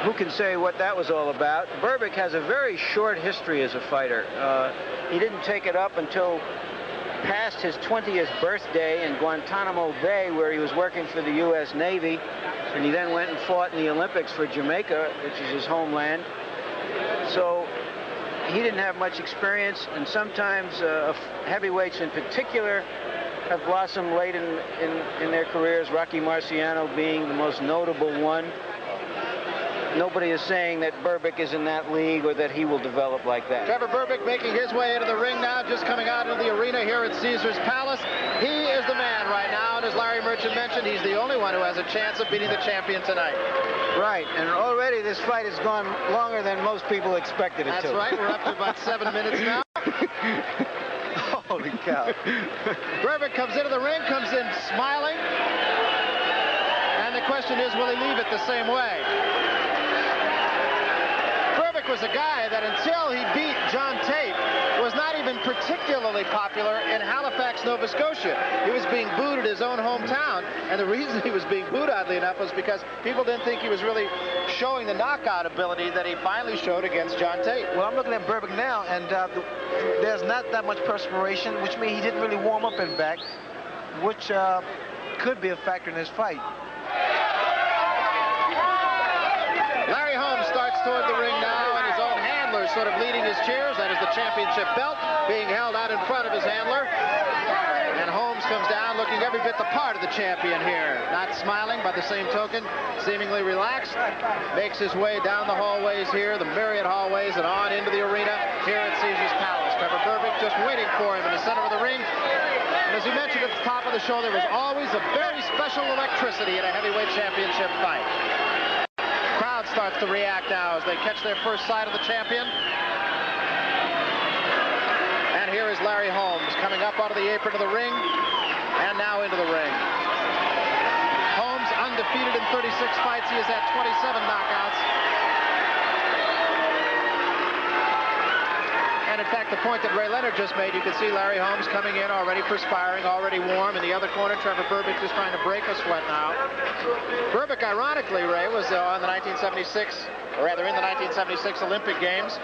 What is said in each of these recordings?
who can say what that was all about? Berbick has a very short history as a fighter. He didn't take it up until past his 20th birthday in Guantanamo Bay, where he was working for the U.S. Navy, and he then went and fought in the Olympics for Jamaica, which is his homeland. So he didn't have much experience, and sometimes heavyweights in particular have blossomed late in their careers, Rocky Marciano being the most notable one. Nobody is saying that Berbick is in that league or that he will develop like that. Trevor Berbick making his way into the ring now, just coming out into the arena here at Caesar's Palace. He is the man right now, and as Larry Merchant mentioned, he's the only one who has a chance of beating the champion tonight. Right, and already this fight has gone longer than most people expected it to. That's right, we're up to about 7 minutes now. Holy cow. Berbick comes into the ring, comes in smiling, and the question is, will he leave it the same way? Berbick was a guy that until he beat John Tate was not even particularly popular in Halifax, Nova Scotia. He was being booed at his own hometown, and the reason he was being booed, oddly enough, was because people didn't think he was really showing the knockout ability that he finally showed against John Tate. Well, I'm looking at Berbick now, and there's not that much perspiration, which means he didn't really warm up in back, which could be a factor in this fight. Larry Holmes starts toward the ring now, and his own handler sort of leading his cheers. That is the championship belt being held out in front of his handler. And Holmes comes down looking every bit the part of the champion here. Not smiling, by the same token, seemingly relaxed. Makes his way down the hallways here, the myriad hallways, and on into the arena here at Caesar's Palace. Trevor Berbick just waiting for him in the center of the ring. And as he mentioned at the top of the show, there was always a very special electricity in a heavyweight championship fight. Crowd starts to react now as they catch their first sight of the champion. And here is Larry Holmes coming up out of the apron of the ring and now into the ring. Holmes undefeated in 36 fights. He has had 27 knockouts. And in fact, the point that Ray Leonard just made, you can see Larry Holmes coming in already perspiring, already warm. In the other corner, Trevor Berbick just trying to break a sweat now. Berbick, ironically, Ray, was on the 1976, or rather in the 1976 Olympic Games.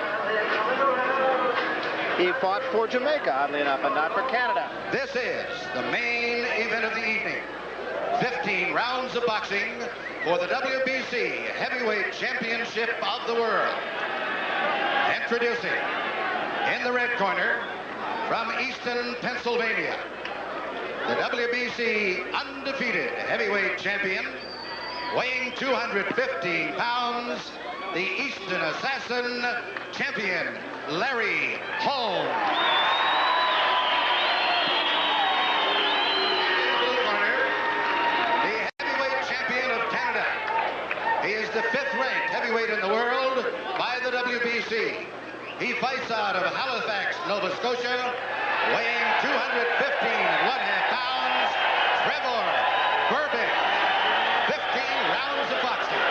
He fought for Jamaica, oddly enough, and not for Canada. This is the main event of the evening. 15 rounds of boxing for the WBC Heavyweight Championship of the World. Introducing, in the red corner, from Easton, Pennsylvania, the WBC undefeated heavyweight champion, weighing 215 pounds, the Easton Assassin champion, Larry Holmes. In the corner, the heavyweight champion of Canada. He is the 5th-ranked heavyweight in the world by the WBC. He fights out of Halifax, Nova Scotia, weighing 215.5 pounds, Trevor Berbick. 15 rounds of boxing.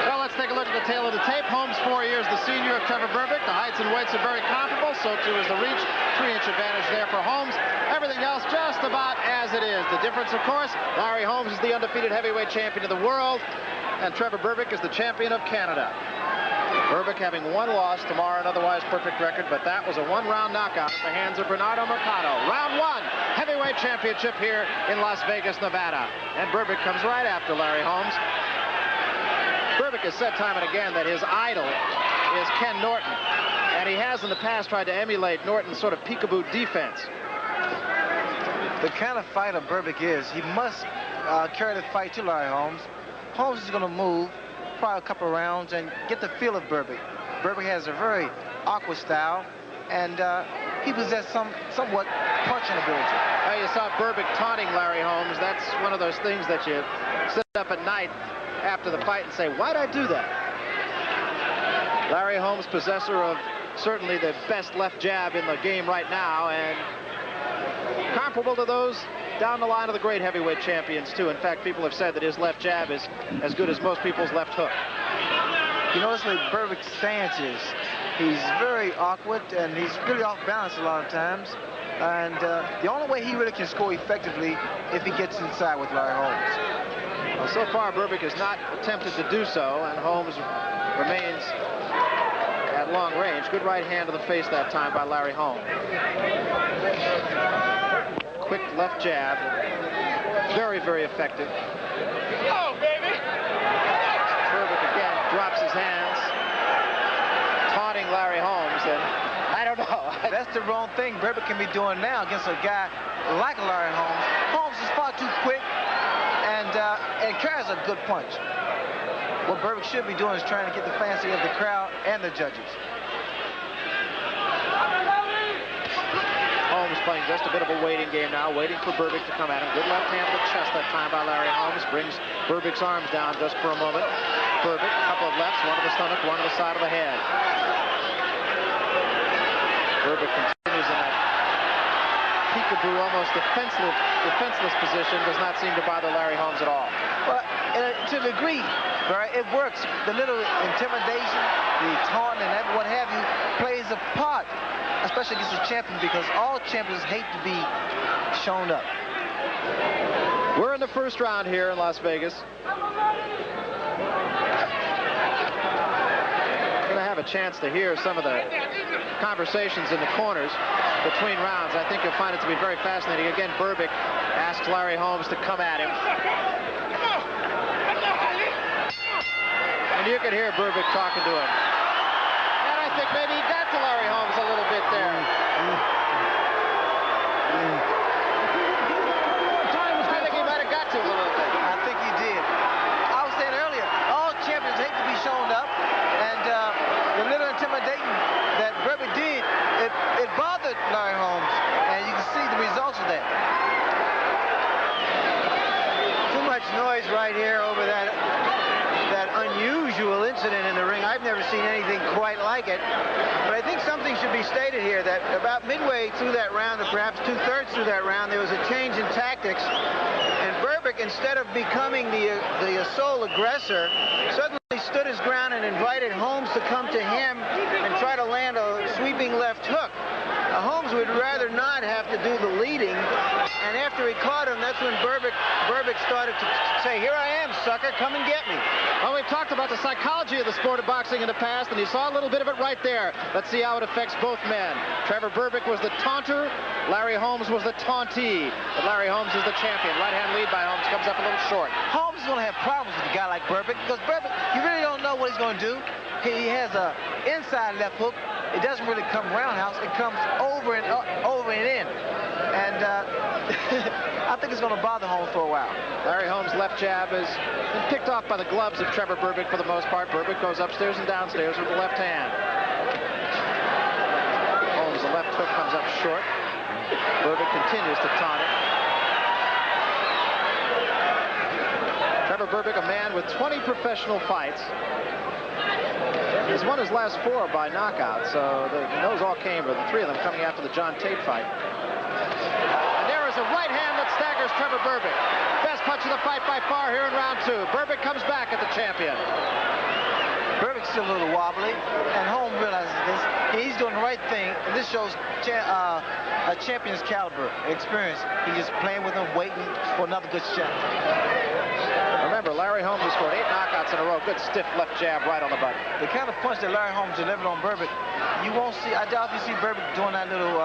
Well, let's take a look at the tail of the tape. Holmes, 4 years the senior of Trevor Berbick. The heights and weights are very comparable, so too is the reach. 3-inch advantage there for Holmes. Everything else just about as it is. The difference, of course, Larry Holmes is the undefeated heavyweight champion of the world, and Trevor Berbick is the champion of Canada. Berbick having 1 loss, tomorrow an otherwise perfect record, but that was a 1-round knockout at the hands of Bernardo Mercado. Round 1, heavyweight championship here in Las Vegas, Nevada. And Berbick comes right after Larry Holmes. Berbick has said time and again that his idol is Ken Norton, and he has in the past tried to emulate Norton's sort of peekaboo defense. The kind of fighter Berbick is, he must carry the fight to Larry Holmes. Holmes is going to move probably a couple of rounds and get the feel of Berbick. Berbick has a very awkward style, and he possesses somewhat punching ability. Well, you saw Berbick taunting Larry Holmes. That's one of those things that you sit up at night after the fight and say, why'd I do that? Larry Holmes, possessor of certainly the best left jab in the game right now, and comparable to those down the line of the great heavyweight champions, too. In fact, people have said that his left jab is as good as most people's left hook. You notice what Berbick's stance is. He's very awkward, and he's really off balance a lot of times. And the only way he really can score effectively if he gets inside with Larry Holmes. Well, so far, Berbick has not attempted to do so, and Holmes remains at long range. Good right hand to the face that time by Larry Holmes. Quick left jab. Very, very effective. Oh, baby! Berbick again drops his hands, taunting Larry Holmes, and I don't know. That's the wrong thing Berbick can be doing now against a guy like Larry Holmes. Holmes is far too quick and carries a good punch. What Berbick should be doing is trying to get the fancy of the crowd and the judges. Holmes playing just a bit of a waiting game now, waiting for Berbick to come at him. Good left hand to the chest that time by Larry Holmes. Brings Berbick's arms down just for a moment. Berbick, a couple of lefts, one to the stomach, one to the side of the head. Berbick continues in that peekaboo, almost defenseless position. Does not seem to bother Larry Holmes at all. Well, to a degree, right, it works. The little intimidation, the taunt, and what have you plays a part, especially against a champion, because all champions hate to be shown up. We're in the first round here in Las Vegas. Going to have a chance to hear some of the conversations in the corners between rounds. I think you'll find it to be very fascinating. Again, Berbick asks Larry Holmes to come at him. And you can hear Berbick talking to him. And I think maybe he got to Larry Holmes a little bit there. I think he might have got to a little bit. I think he did. I was saying earlier, all champions hate to be shown up, and the little intimidating that Berbick did, it bothered Larry Holmes, and you can see the results of that. Too much noise right here over that unusual incident in the ring. I've never seen anything quite like it. But I think something should be stated here, that about midway through that round, or perhaps two-thirds through that round, there was a change in tactics. And Berbick, instead of becoming the sole aggressor, suddenly stood his ground and invited Holmes to come to him and try to land a sweeping left hook. Holmes would rather not have to do the leading, and after he caught him, that's when Berbick started to say, "Here I am, sucker, come and get me." Well, we've talked about the psychology of the sport of boxing in the past, and you saw a little bit of it right there. Let's see how it affects both men. Trevor Berbick was the taunter. Larry Holmes was the tauntee. But Larry Holmes is the champion. Right-hand lead by Holmes comes up a little short. Holmes is going to have problems with a guy like Berbick, because Berbick, you really don't know what he's going to do. He has a inside left hook. It doesn't really come roundhouse. It comes over and in. And I think it's going to bother Holmes for a while. Larry Holmes' left jab is picked off by the gloves of Trevor Berbick for the most part. Berbick goes upstairs and downstairs with the left hand. Holmes' left hook comes up short. Berbick continues to taunt it. Trevor Berbick, a man with 20 professional fights. He's won his last 4 by knockout, so those all came, but the 3 of them coming after the John Tate fight. And there is a right hand that staggers Trevor Berbick. Best punch of the fight by far here in round 2. Berbick comes back at the champion. Berbick's still a little wobbly, and Holmes realizes this. He's doing the right thing, and this shows a champion's caliber, experience. He's just playing with him, waiting for another good shot. Remember, Larry Holmes has scored 8 knockouts in a row. Good stiff left jab right on the button. The kind of punch that Larry Holmes delivered on Berbick, you won't see, I doubt you see Berbick doing that little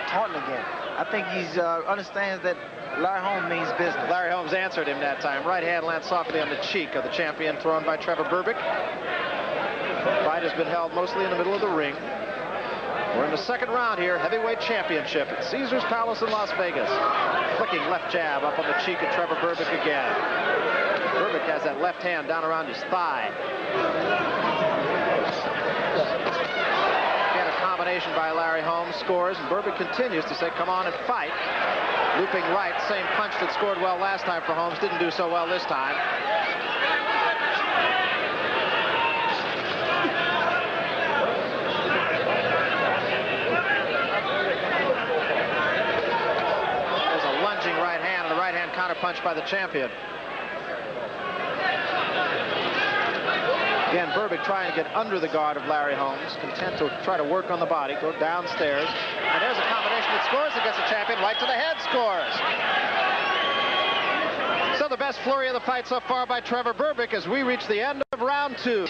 taunting again. I think he understands that Larry Holmes means business. Larry Holmes answered him that time. Right hand lands softly on the cheek of the champion, thrown by Trevor Berbick. The fight has been held mostly in the middle of the ring. We're in the second round here, heavyweight championship at Caesars Palace in Las Vegas. Flicking left jab up on the cheek of Trevor Berbick again. Berbick has that left hand down around his thigh. Again, a combination by Larry Holmes scores, and Berbick continues to say, come on and fight. Looping right, same punch that scored well last time for Holmes, didn't do so well this time. There's a lunging right hand and a right hand counter punch by the champion. Again, Berbick trying to get under the guard of Larry Holmes, content to try to work on the body, go downstairs. And there's a combination that scores against the champion, right to the head, scores. So the best flurry of the fight so far by Trevor Berbick as we reach the end of round 2.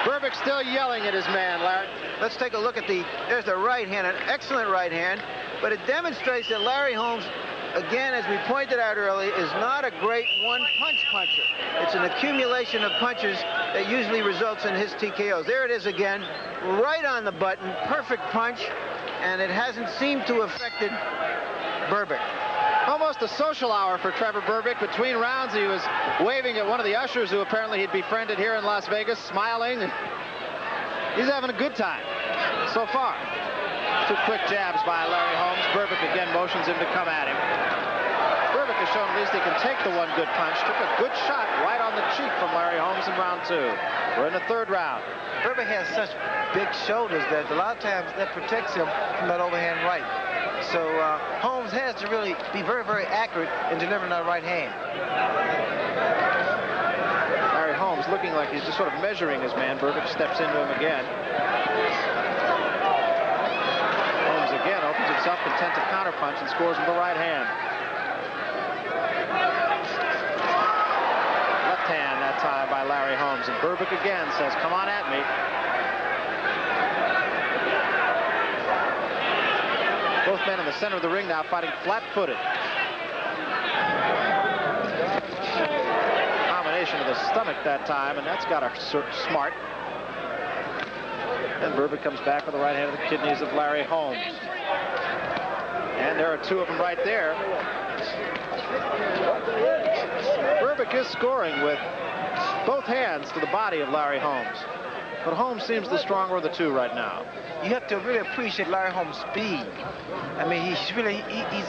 Berbick still yelling at his man, Larry. Let's take a look at there's the right hand, an excellent right hand, but it demonstrates that Larry Holmes, again, as we pointed out earlier, is not a great one-punch puncher. It's an accumulation of punches that usually results in his TKOs. There it is again, right on the button, perfect punch, and it hasn't seemed to have affected Berbick. Almost a social hour for Trevor Berbick. Between rounds, he was waving at one of the ushers who apparently he'd befriended here in Las Vegas, smiling. He's having a good time so far. 2 quick jabs by Larry Holmes. Berbick again motions him to come at him. Berbick has shown at least he can take the one good punch. Took a good shot right on the cheek from Larry Holmes in round 2. We're in the 3rd round. Berbick has such big shoulders that a lot of times that protects him from that overhand right. So Holmes has to really be very, very accurate in delivering that right hand. Larry Holmes looking like he's just sort of measuring his man. Berbick steps into him again. Holmes again opens himself, content to counterpunch, and scores with the right hand. Left hand that time by Larry Holmes, and Berbick again says, "Come on at me." Both men in the center of the ring now fighting flat-footed. Combination of the stomach that time, and that's got her smart. And Berbick comes back with the right hand of the kidneys of Larry Holmes. And there are 2 of them right there. Berbick is scoring with both hands to the body of Larry Holmes. But Holmes seems the stronger of the 2 right now. You have to really appreciate Larry Holmes' speed. I mean, he's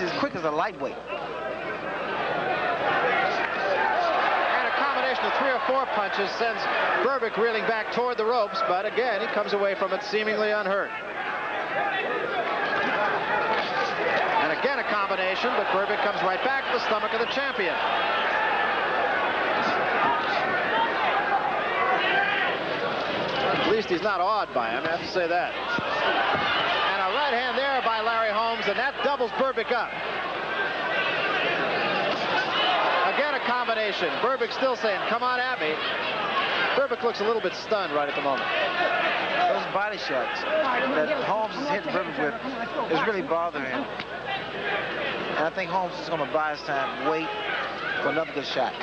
as quick as a lightweight. And a combination of 3 or 4 punches sends Berbick reeling back toward the ropes, but again, he comes away from it seemingly unhurt. And again, a combination, but Berbick comes right back to the stomach of the champion. At least he's not awed by him, I have to say that. And a right hand there by Larry Holmes, and that doubles Berbick up. Again, a combination. Berbick still saying, "Come on at me." Berbick looks a little bit stunned right at the moment. Those body shots that Holmes is hitting Berbick with is really bothering him. And I think Holmes is going to buy his time, wait for another good shot.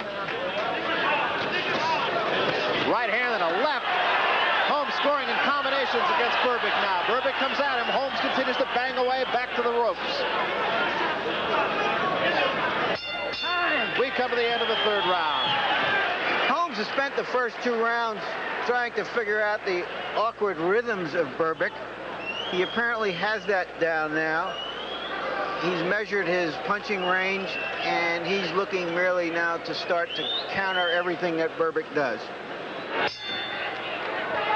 Right hand and a left. Holmes scoring in combinations against Berbick now. Berbick comes at him. Holmes continues to bang away back to the ropes. We come to the end of the 3rd round. Holmes has spent the first 2 rounds trying to figure out the awkward rhythms of Berbick. He apparently has that down now. He's measured his punching range, and he's looking merely now to start to counter everything that Berbick does.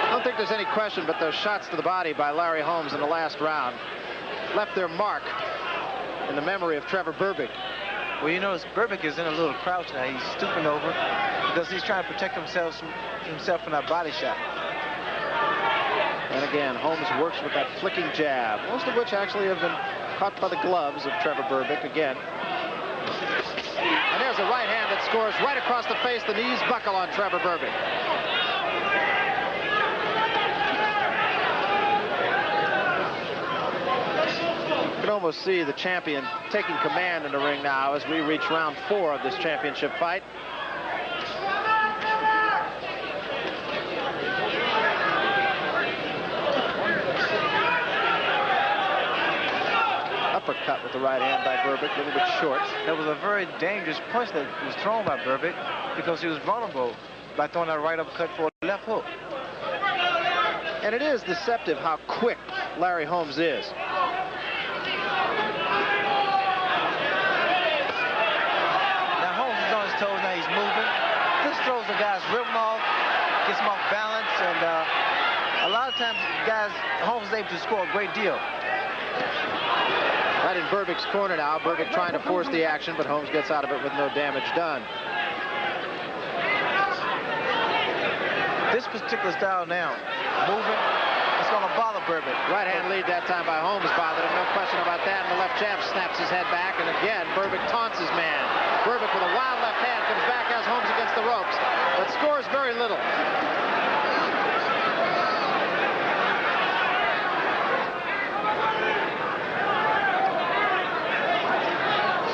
I don't think there's any question, but those shots to the body by Larry Holmes in the last round left their mark in the memory of Trevor Berbick. Well, you notice Berbick is in a little crouch now. He's stooping over because he's trying to protect himself from that body shot. And again, Holmes works with that flicking jab, most of which actually have been caught by the gloves of Trevor Berbick again. And there's a right hand that scores right across the face. The knees buckle on Trevor Berbick. You can almost see the champion taking command in the ring now as we reach round 4 of this championship fight. Uppercut with the right hand by Berbick, a little bit short. That was a very dangerous punch that was thrown by Berbick because he was vulnerable by throwing that right uppercut for a left hook. And it is deceptive how quick Larry Holmes is. Now Holmes is on his toes, now he's moving. This throws the guy's rhythm off, gets him off balance, and a lot of times, guys, Holmes is able to score a great deal. Right in Berbick's corner now. Berbick trying to force the action, but Holmes gets out of it with no damage done. This particular style now, moving, it's going to bother Berbick. Right hand lead that time by Holmes bothered him, no question about that. And the left jab snaps his head back, and again, Berbick taunts his man. Berbick with a wild left hand comes back, has Holmes against the ropes, but scores very little.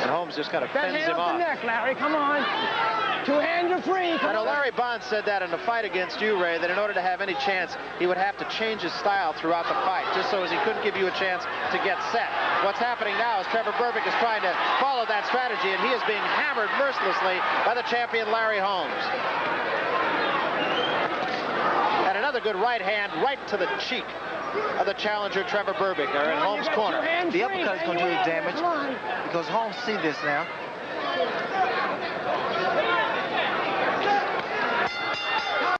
And Holmes just kind of fends him off. That hand off the neck, Larry, come on. 2 hands are free. I know Larry Bond said that in the fight against you, Ray, that in order to have any chance, he would have to change his style throughout the fight, just so as he couldn't give you a chance to get set. What's happening now is Trevor Berbick is trying to follow that strategy, and he is being hammered mercilessly by the champion, Larry Holmes. And another good right hand right to the cheek of the challenger, Trevor Berbick, there in Holmes' corner. The uppercut is going to do his damage because Holmes sees this now.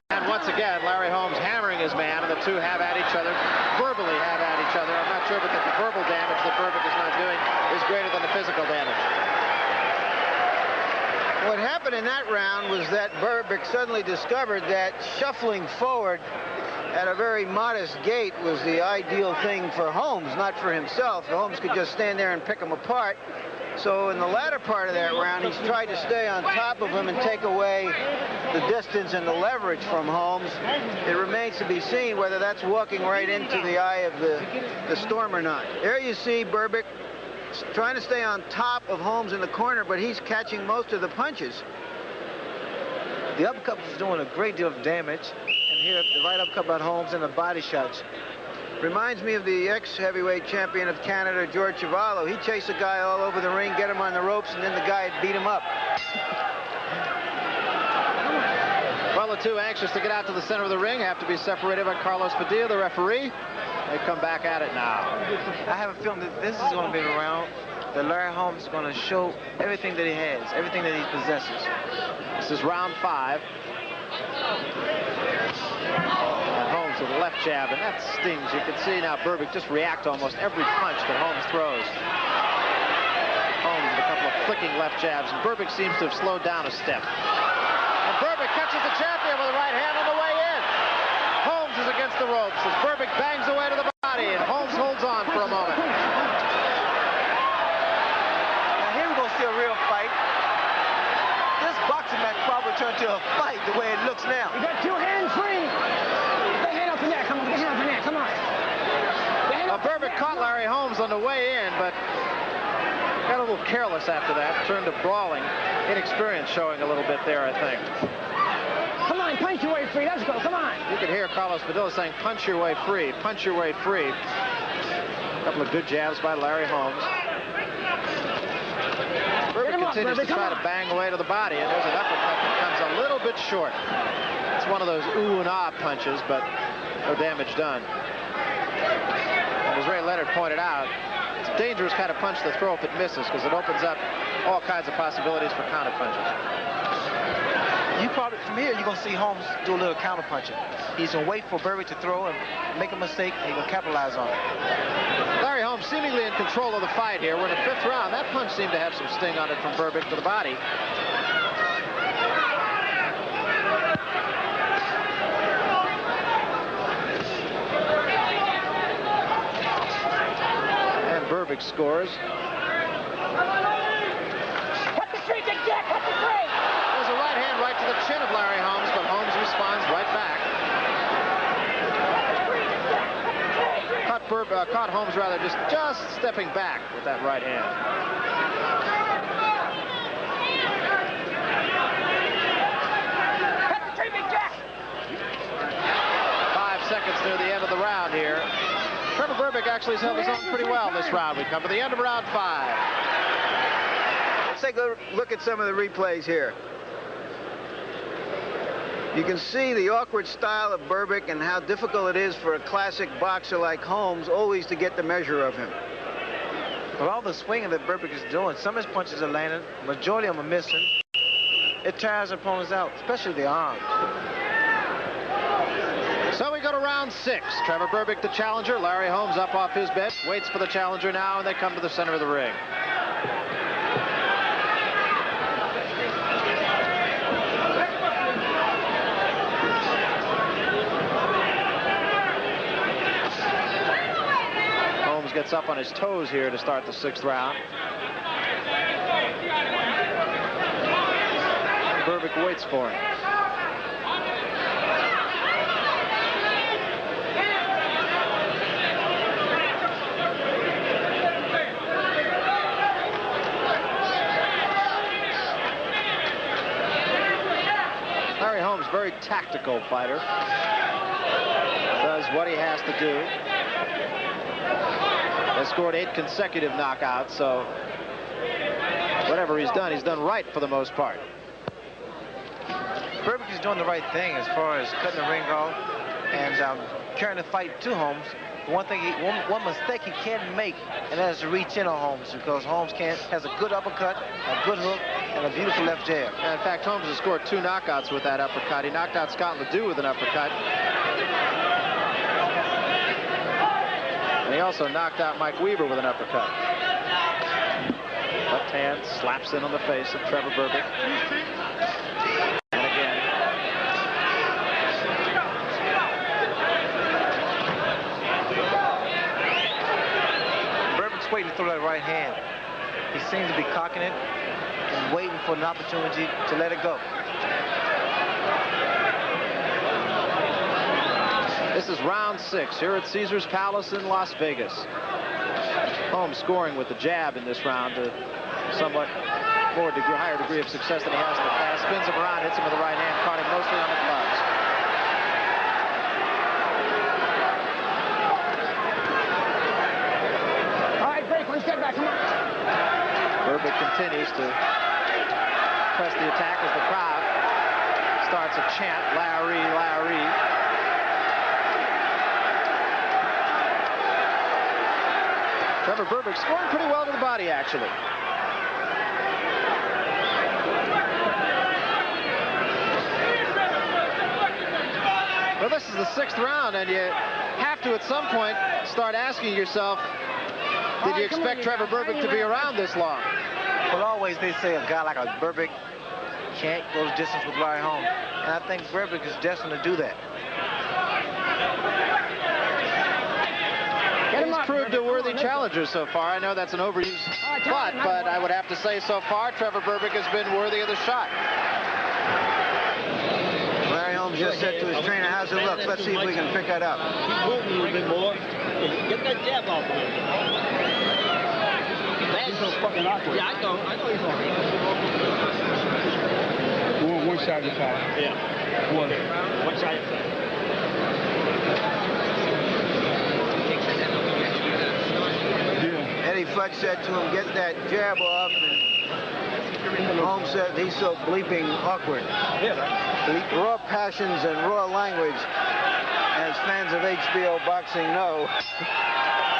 And once again, Larry Holmes hammering his man, and the two have at each other, verbally have at each other. I'm not sure, but that the verbal damage that Berbick is not doing is greater than the physical damage. What happened in that round was that Berbick suddenly discovered that shuffling forward at a very modest gait was the ideal thing for Holmes, not for himself. Holmes could just stand there and pick him apart. So in the latter part of that round, he's tried to stay on top of him and take away the distance and the leverage from Holmes. It remains to be seen whether that's walking right into the eye of the storm or not. There you see Berbick trying to stay on top of Holmes in the corner, but he's catching most of the punches. The uppercut was doing a great deal of damage, and here the right uppercut by Holmes and the body shots. Reminds me of the ex-heavyweight champion of Canada, George Chuvalo. He chased a guy all over the ring, get him on the ropes, and then the guy would beat him up. Well, the two anxious to get out to the center of the ring have to be separated by Carlos Padilla, the referee. They come back at it now. I have a feeling that this is going to be the round that Larry Holmes is going to show everything that he has, everything that he possesses. This is round 5. And Holmes with a left jab, and that stings. You can see now Berbick just react to almost every punch that Holmes throws. Holmes with a couple of flicking left jabs, and Berbick seems to have slowed down a step. And Berbick catches the champion with a right hand on the way in. Holmes is against the ropes as Berbick bangs away to the body, and Holmes holds on for a moment. Now here we're going to see a real fight. This boxing match probably turned to a fight the way it looks now. You got 2 hands free. The hand off the neck. Come on, the hand off the neck. Come on. Berbick caught Larry Holmes on the way in, but got a little careless after that. Turned to brawling. Inexperience showing a little bit there, I think. Come on, punch your way free. Let's go. Come on. You could hear Carlos Padilla saying, punch your way free, punch your way free. A couple of good jabs by Larry Holmes. Berbick continues to try to bang away to the body, and there's an uppercut that comes a little bit short. It's one of those ooh and ah punches, but no damage done. And as Ray Leonard pointed out, it's a dangerous kind of punch to throw if it misses, because it opens up all kinds of possibilities for counter punches. You probably, from here, you're going to see Holmes do a little counter punching. He's going to wait for Berbick to throw and make a mistake, and he's going to capitalize on it. Larry Holmes seemingly in control of the fight here. We're in the 5th round. That punch seemed to have some sting on it from Berbick to the body. And Berbick scores. Hit the tree, Big Jack. Hit the tree. There's a right hand right to the chin of Larry Holmes, but Holmes responds right back. Caught Holmes rather just stepping back with that right hand. Hit the tree, Big Jack. 5 seconds near the end of the round here. Trevor Berbick actually has held his own pretty well this round. We come to the end of round 5. Let's take a look at some of the replays here. You can see the awkward style of Berbick and how difficult it is for a classic boxer like Holmes always to get the measure of him. With all the swinging that Berbick is doing, some of his punches are landing, majority of them are missing. It tires opponents out, especially the arm. So we go to round round 6. Trevor Berbick, the challenger. Larry Holmes up off his bench, waits for the challenger now, and they come to the center of the ring. Holmes gets up on his toes here to start the 6th round. Berbick waits for him. Larry Holmes, very tactical fighter. Does what he has to do. Has scored 8 consecutive knockouts, so whatever he's done right for the most part. Berbick is doing the right thing as far as cutting the ring off and carrying the fight to Holmes. One mistake he can't make, and that is to reach in on Holmes, because Holmes has a good uppercut, a good hook, and a beautiful left jab. And in fact, Holmes has scored 2 knockouts with that uppercut. He knocked out Scott Ledoux with an uppercut. And he also knocked out Mike Weaver with an uppercut. Left hand slaps in on the face of Trevor Berbick. And again. Berbick's waiting to throw that right hand. He seems to be cocking it and waiting for an opportunity to let it go. This is round 6 here at Caesars Palace in Las Vegas. Holmes scoring with the jab in this round to somewhat higher degree of success than he has in the past. Spins him around, hits him with the right hand, caught him mostly on the gloves. All right, break, 1 step back, come on. Berbick continues to press the attack as the crowd starts a chant, Larry, Larry. Trevor Berbick scoring pretty well to the body, actually. Well, this is the 6th round, and you have to, at some point, start asking yourself, did you expect Trevor Berbick to be around this long? Well, always they say a guy like a Berbick can't go the distance with Larry Holmes, and I think Berbick is destined to do that. He's proved a worthy challenger so far. I know that's an overused thought, but I would have to say so far, Trevor Berbick has been worthy of the shot. Larry Holmes just said to his trainer, how's it look? Let's see if we can pick that up. Keep moving a little bit more. Get that jab off of him. He's so fucking awkward. Yeah, I know he's awkward. One shot at a time. Yeah. One shot at a time. Eddie Fletch said to him, get that jab off, and Holmes said he's so bleeping awkward. Raw passions and raw language, as fans of HBO boxing know.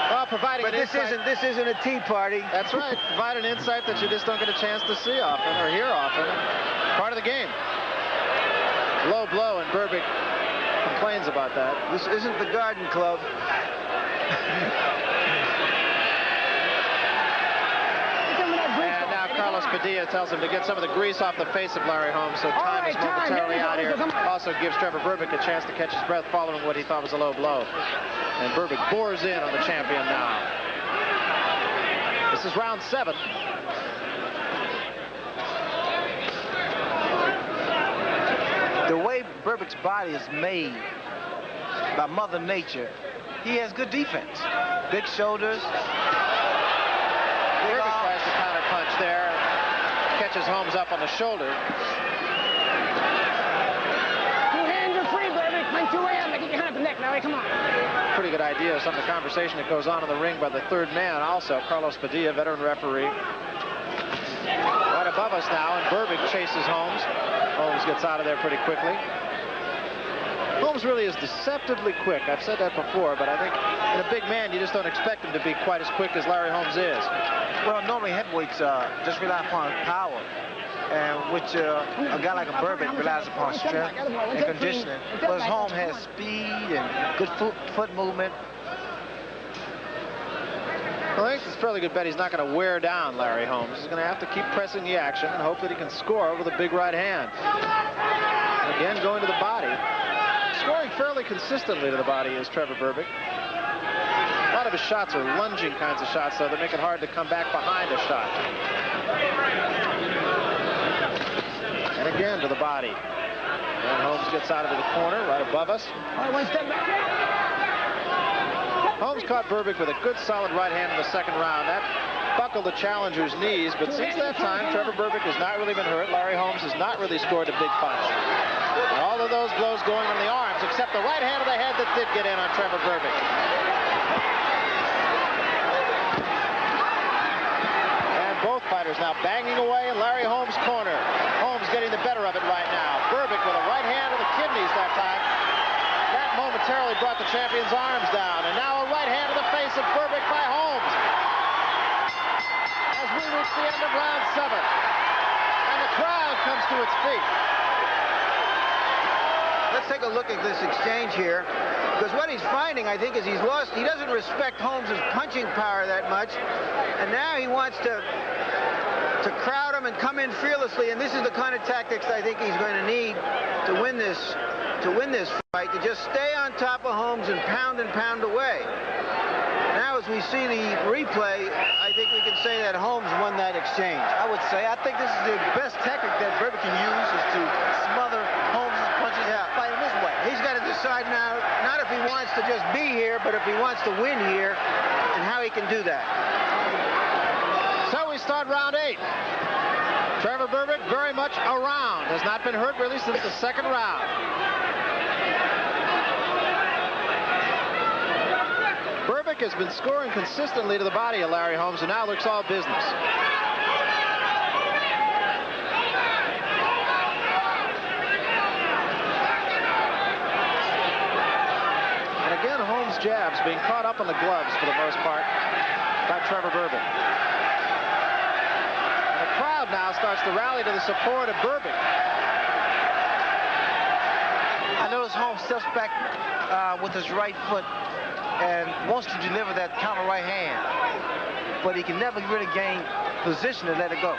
Well, providing But this isn't a tea party. That's right. Provide an insight that you just don't get a chance to see often or hear often. Part of the game. Low blow, and Berbick complains about that. This isn't the Garden Club. And now Carlos Padilla tells him to get some of the grease off the face of Larry Holmes, so time is momentarily out here. Also gives Trevor Berbick a chance to catch his breath following what he thought was a low blow. And Berbick bores in on the champion now. This is round 7. The way Berbick's body is made by Mother Nature, he has good defense. Big shoulders. Berbick tries to counter punch there. Catches Holmes up on the shoulder. 2 hands are free, Berbick. Went 2 a.m. Get your hand up the neck, Larry. Come on. Pretty good idea. Some of the conversation that goes on in the ring by the 3rd man also. Carlos Padilla, veteran referee. Right above us now, and Berbick chases Holmes. Holmes gets out of there pretty quickly. Holmes really is deceptively quick. I've said that before, but I think in a big man, you just don't expect him to be quite as quick as Larry Holmes is. Well, normally heavyweights just rely upon power. and which a guy like a Berbick relies upon strength and conditioning. Whereas Holmes has speed and good foot movement. Well, I think it's a fairly good bet he's not going to wear down Larry Holmes. He's going to have to keep pressing the action and hope that he can score with a big right hand. And again, going to the body. Scoring fairly consistently to the body is Trevor Berbick. A lot of his shots are lunging kinds of shots, though, that make it hard to come back behind a shot. And again to the body. And Holmes gets out into the corner right above us. Holmes caught Berbick with a good solid right hand in the second round. That buckled the challenger's knees, but since that time, Trevor Berbick has not really been hurt. Larry Holmes has not really scored a big punch. And all of those blows going on the arms, except the right hand of the head that did get in on Trevor Berbick. And both fighters now banging away in Larry Holmes' corner. Holmes getting the better of it right now. Berbick with a right hand to the kidneys that time. That momentarily brought the champion's arms down. And now a right hand to the face of Berbick by Holmes. As we reach the end of round 7. And the crowd comes to its feet. Let's take a look at this exchange here. Because what he's finding, I think, is he doesn't respect Holmes' punching power that much. And now he wants to crowd him and come in fearlessly. And this is the kind of tactics I think he's going to need to win this fight, to just stay on top of Holmes and pound away. Now, as we see the replay, I think we can say that Holmes won that exchange. I would say, I think this is the best tactic that Berbick can use, is to smother Holmes' punches and fight him this way. He's got to decide now, not if he wants to just be here, but if he wants to win here, and how he can do that. So we start round 8. Trevor Berbick very much around. Has not been hurt really since the second round. Berbick has been scoring consistently to the body of Larry Holmes, and now looks all business. And again, Holmes' jabs being caught up on the gloves for the most part by Trevor Berbick. And the crowd now starts to rally to the support of Berbick. I notice Holmes steps back with his right foot and wants to deliver that counter right hand, but he can never really gain position to let it go.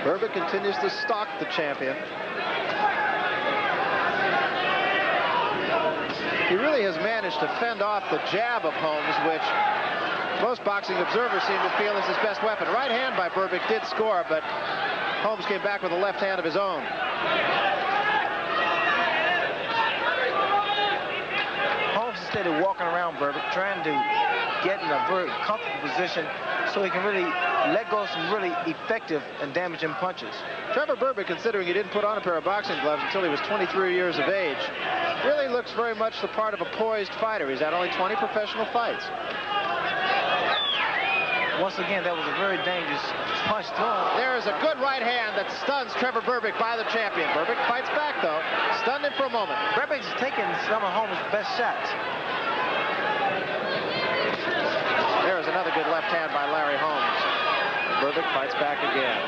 Berbick continues to stalk the champion. He really has managed to fend off the jab of Holmes, which most boxing observers seem to feel is his best weapon. Right hand by Berbick did score, but Holmes came back with a left hand of his own. Instead of walking around Berbick, trying to get in a very comfortable position so he can really let go of some really effective and damaging punches. Trevor Berbick, considering he didn't put on a pair of boxing gloves until he was 23 years of age, really looks very much the part of a poised fighter. He's had only 20 professional fights. Once again, that was a very dangerous punch thrown. There is a good right hand that stuns Trevor Berbick by the champion. Berbick fights back, though. Stunned him for a moment. Berbick's taking some of Holmes' best shots. There is another good left hand by Larry Holmes. Berbick fights back again.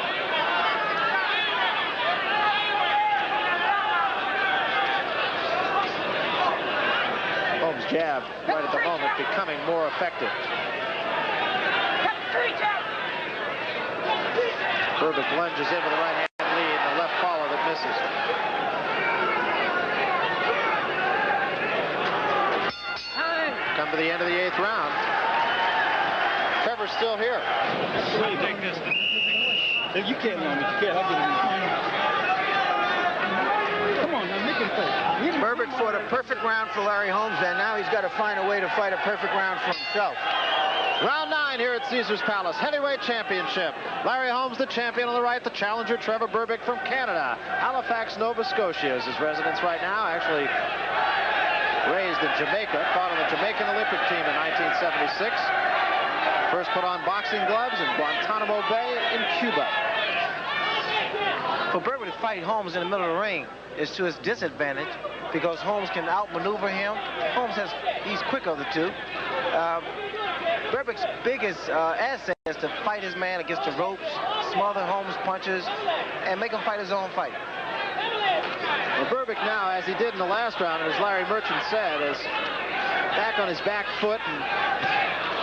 Holmes' jab, right at the moment, becoming more effective. Berbick lunges in with a right hand lead and a left follow that misses. Come to the end of the 8th round. Trevor's still here. Wait, take this. If you can't run it, you can't. I'll get him. Come on, now make him play. Berbick fought a perfect round for Larry Holmes, and now he's got to find a way to fight a perfect round for himself. Round 9 here at Caesars Palace, heavyweight championship. Larry Holmes, the champion on the right, the challenger, Trevor Berbick from Canada. Halifax, Nova Scotia is his residence right now, actually raised in Jamaica, fought on the Jamaican Olympic team in 1976. First put on boxing gloves in Guantanamo Bay in Cuba. For Berbick to fight Holmes in the middle of the ring is to his disadvantage because Holmes can outmaneuver him. He's quicker of the two. Berbick's biggest asset is to fight his man against the ropes, smother Holmes' punches, and make him fight his own fight. Well, Berbick now, as he did in the last round, as Larry Merchant said, is back on his back foot and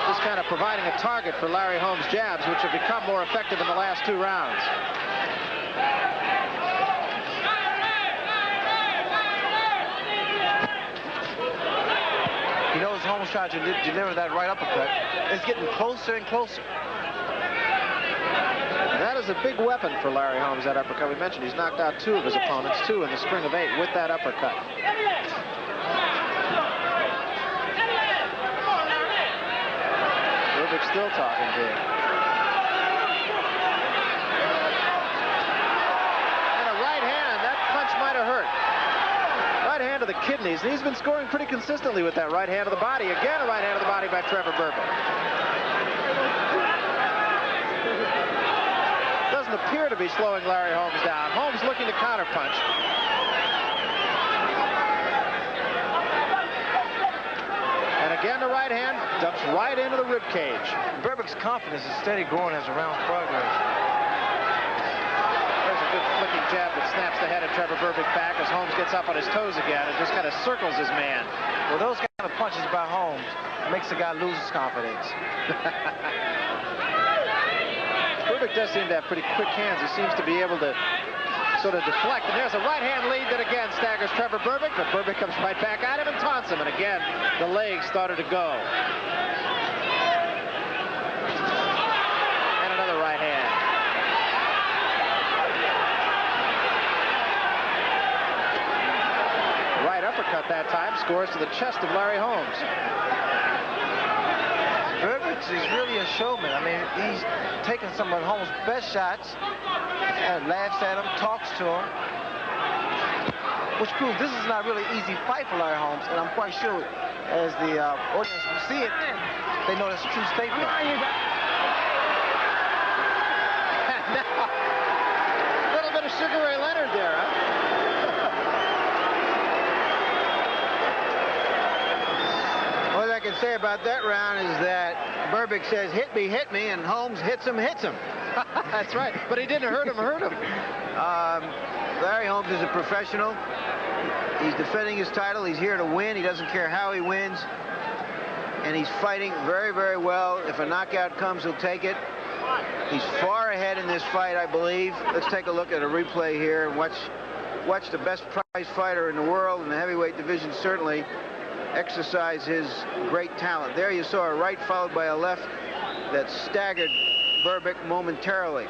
just kind of providing a target for Larry Holmes' jabs, which have become more effective in the last 2 rounds. He knows Holmes tried to deliver that right uppercut. It's getting closer and closer. That is a big weapon for Larry Holmes, that uppercut. We mentioned he's knocked out 2 of his opponents, 2 in the string of 8 with that uppercut. Berbick still talking to him. And a right hand, that punch might have hurt. Right hand to the kidneys, and he's been scoring pretty consistently with that right hand to the body. Again, a right hand to the body by Trevor Berbick. Doesn't appear to be slowing Larry Holmes down. Holmes looking to counterpunch. And again, the right hand dumps right into the rib cage. Berbick's confidence is steady growing as the rounds progress. There's a good flicking jab that snaps the head of Trevor Berbick back as Holmes gets up on his toes again and just kind of circles his man. Well, those kind of punches by Holmes makes the guy lose his confidence. Berbick does seem to have pretty quick hands. He seems to be able to sort of deflect. And there's a right hand lead that again staggers Trevor Berbick, but Berbick comes right back at him and taunts him. And again, the legs started to go. And another right hand. Right uppercut that time scores to the chest of Larry Holmes. Berbick is really a showman. I mean, he's taken some of Holmes' best shots and laughs at him, talks to him, which proves this is not really an easy fight for Larry Holmes. And I'm quite sure as the audience will see it, they know that's a true statement. A little bit of Sugar Ray Leonard there, huh? All I can say about that round is that Berbick says, hit me, and Holmes hits him. That's right, but he didn't hurt him. Larry Holmes is a professional. He's defending his title. He's here to win. He doesn't care how he wins. And he's fighting very, very well. If a knockout comes, he'll take it. He's far ahead in this fight, I believe. Let's take a look at a replay here and watch the best prize fighter in the world in the heavyweight division certainly exercise his great talent. There you saw a right followed by a left that staggered Berbick momentarily.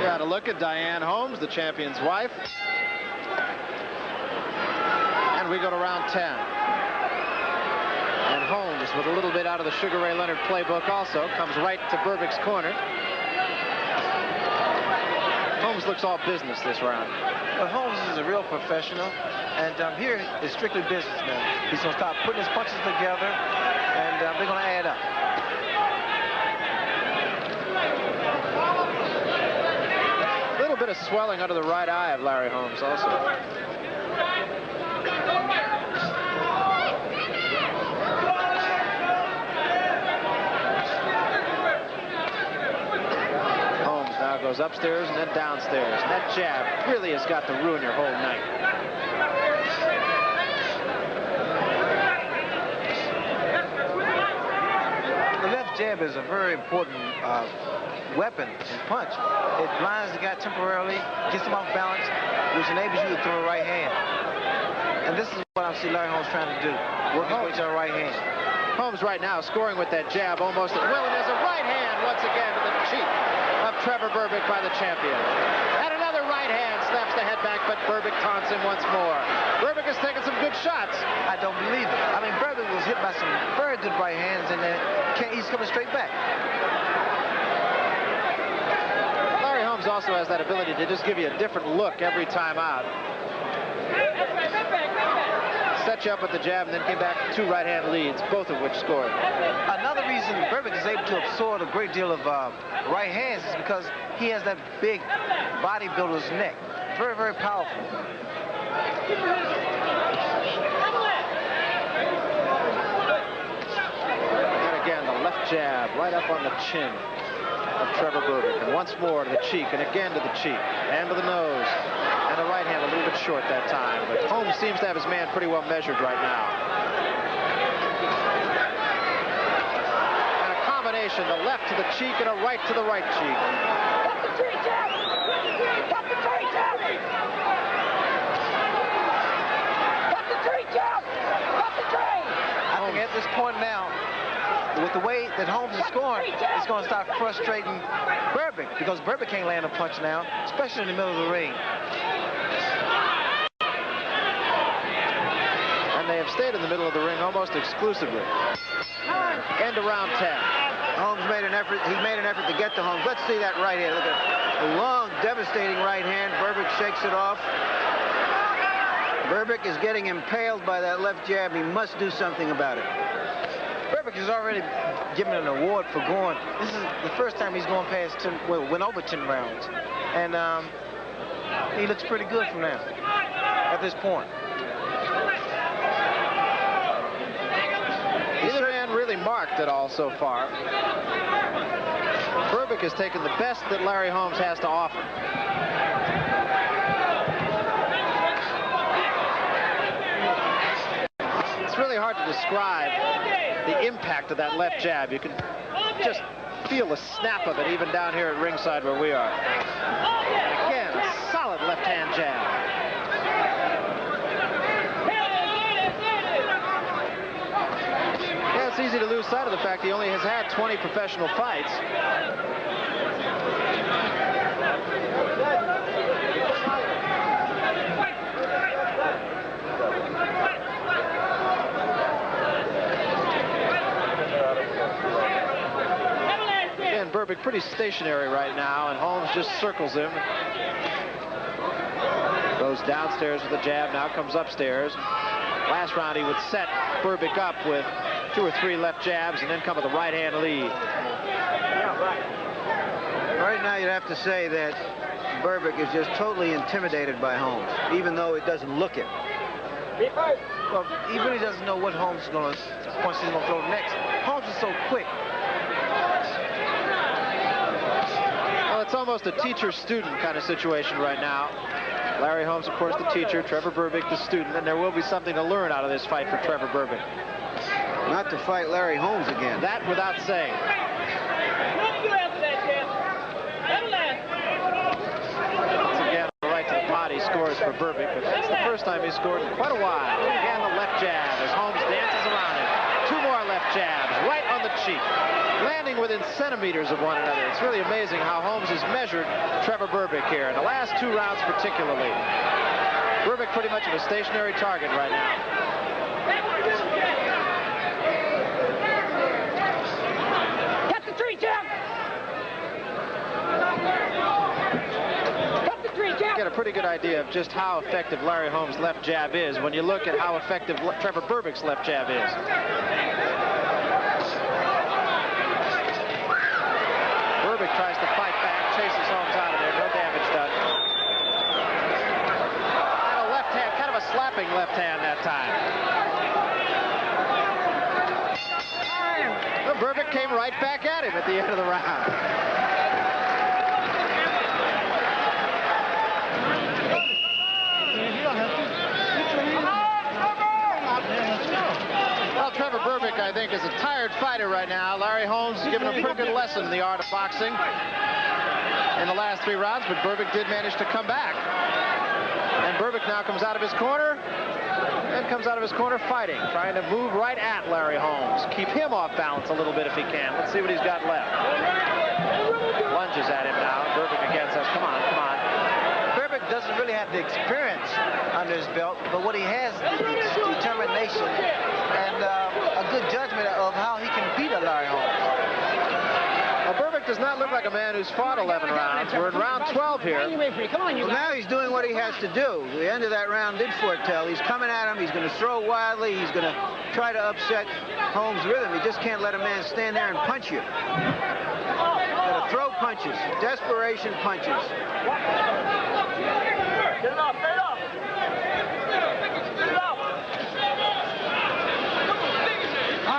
Yeah, to look at Diane Holmes, the champion's wife. And we go to round 10. And Holmes, with a little bit out of the Sugar Ray Leonard playbook also, comes right to Berbick's corner. Holmes looks all business this round. But Holmes is a real professional, and here is strictly businessman. He's going to start putting his punches together, and they're going to add up. A little bit of swelling under the right eye of Larry Holmes also. Holmes now goes upstairs and then downstairs. And that jab really has got to ruin your whole night. The left jab is a very important weapon and punch. It blinds the guy temporarily, gets him off balance, which enables you to throw a right hand. And this is what I see Larry Holmes trying to do, work his way to a right hand. Holmes right now scoring with that jab almost at will, and there's a right hand once again to the cheek of Trevor Berbick by the champion. And another right hand snaps the head back, but Berbick taunts him once more. Berbick has taken some good shots. I don't believe it. I mean, Berbick was hit by some very good right hands, and then he's coming straight back. Larry Holmes also has that ability to just give you a different look every time out. Set you up with the jab and then came back 2 right-hand leads, both of which scored. Another reason Berbick is able to absorb a great deal of right hands is because he has that big bodybuilder's neck. Very, very powerful. jab right up on the chin of Trevor Berbick. And once more to the cheek, and again to the cheek, and to the nose. And the right hand a little bit short that time. But Holmes seems to have his man pretty well measured right now. And a combination, the left to the cheek and a right to the right cheek. Cut the tree, Jeff! Cut the tree, Jeff! Cut the tree, Jeff! Cut the tree! I think at this point now, with the way that Holmes is scoring, it's going to start frustrating Berbick, because Berbick can't land a punch now, especially in the middle of the ring. And they have stayed in the middle of the ring almost exclusively. End of round 10. Holmes made an effort. He made an effort to get to Holmes. Let's see that right hand. Look at the long, devastating right hand. Berbick shakes it off. Berbick is getting impaled by that left jab. He must do something about it. Berbick has already given an award for going. This is the first time he's going past 10, well, went over 10 rounds. And he looks pretty good from now, at this point. Neither man really marked at all so far. Berbick has taken the best that Larry Holmes has to offer. It's really hard to describe the impact of that left jab. You can just feel the snap of it even down here at ringside where we are. Again, a solid left-hand jab. Yeah, it's easy to lose sight of the fact he only has had 20 professional fights. Again, Berbick pretty stationary right now, and Holmes just circles him. Goes downstairs with a jab, now comes upstairs. Last round he would set Berbick up with 2 or 3 left jabs and then come with a right hand lead. Right now you'd have to say that Berbick is just totally intimidated by Holmes, even though it doesn't look it. Well, he really doesn't know what Holmes is going to, punch he's going to throw next. Holmes is so quick. Well, it's almost a teacher-student kind of situation right now. Larry Holmes, of course, the teacher, Trevor Berbick, the student, and there will be something to learn out of this fight for Trevor Berbick. Not to fight Larry Holmes again. That without saying. Once again, right to the body scores for Berbick, but that's the first time he's scored in quite a while. Again, the left jab as Holmes dances around it. 2 more left jabs, right on the cheek, landing within centimeters of one another. It's really amazing how Holmes has measured Trevor Berbick here, in the last 2 rounds particularly. Berbick pretty much of a stationary target right now. Cut the tree, Jeff! Cut the tree, Jeff! Get a pretty good idea of just how effective Larry Holmes' left jab is when you look at how effective Trevor Berbick's left jab is. Berbick tries to fight back, chases Holmes out of there, no damage done. And a left hand, kind of a slapping left hand that time. Well, Berbick came right back at him at the end of the round. Well, Trevor Berbick, I think, is a tired fighter right now. Larry Holmes has given him a pretty good lesson in the art of boxing in the last 3 rounds, but Berbick did manage to come back. And Berbick now comes out of his corner and comes out of his corner fighting, trying to move right at Larry Holmes. Keep him off balance a little bit if he can. Let's see what he's got left. Lunges at him now. Berbick again says, come on, come on. Berbick doesn't really have the experience under his belt, but what he has is determination and a good judgment of how he can beat a Larry Holmes. Well, Berbick does not look like a man who's fought 11 rounds. We're in round 12 here. Come on, you Well, now he's doing what he has to do. The end of that round did foretell. He's coming at him. He's going to throw wildly. He's going to try to upset Holmes' rhythm. He just can't let a man stand there and punch you. Got to throw punches, desperation punches. Get it off, get it off. Get it off.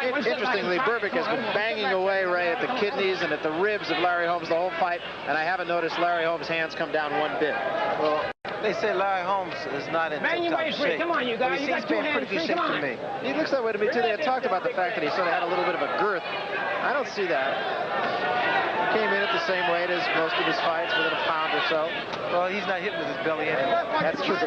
In Interestingly, Berbick has been banging away, Ray, at the kidneys and at the ribs of Larry Holmes the whole fight, and I haven't noticed Larry Holmes' hands come down one bit. Well, they say Larry Holmes is not in tip-top shape. Come on, you guys. You got two hands. Pretty good shape to me. He looks that way to me, too. They had talked about the fact that he sort of had a little bit of a girth. I don't see that. Came in at the same weight as most of his fights, within a pound or so. Well, he's not hitting with his belly anyway. That's true.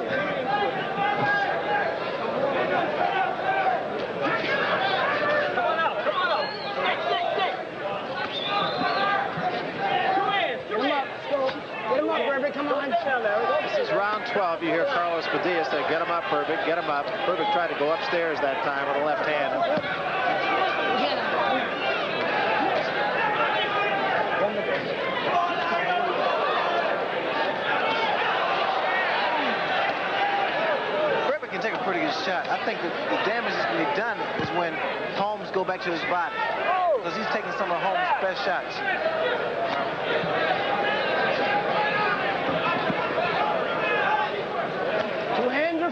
Get him up, Berbick, come on. This is round 12. You hear Carlos Padilla say, get him up, Berbick, get him up. Berbick tried to go upstairs that time with a left hand. Berbick can take a pretty good shot. I think that the damage that's going to be done is when Holmes go back to his body, because he's taking some of Holmes' best shots.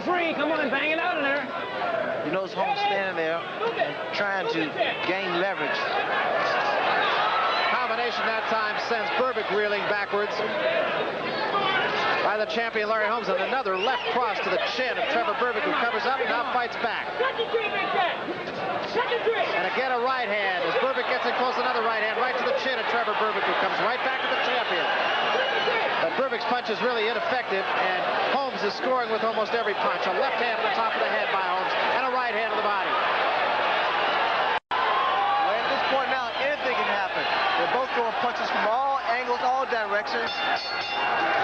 Free. Come on, bang it out of there. You notice Holmes standing there and trying to gain leverage. Combination that time sends Berbick reeling backwards by the champion Larry Holmes, and another left cross to the chin of Trevor Berbick, who covers up and now fights back. And again a right hand as Berbick gets in close, another right hand right to the chin of Trevor Berbick, who comes right back to the champion. But Berbick's punch is really ineffective, and Holmes is scoring with almost every punch. A left hand on the top of the head by Holmes, and a right hand to the body. Well, at this point now, anything can happen. They're both throwing punches from all angles, all directions.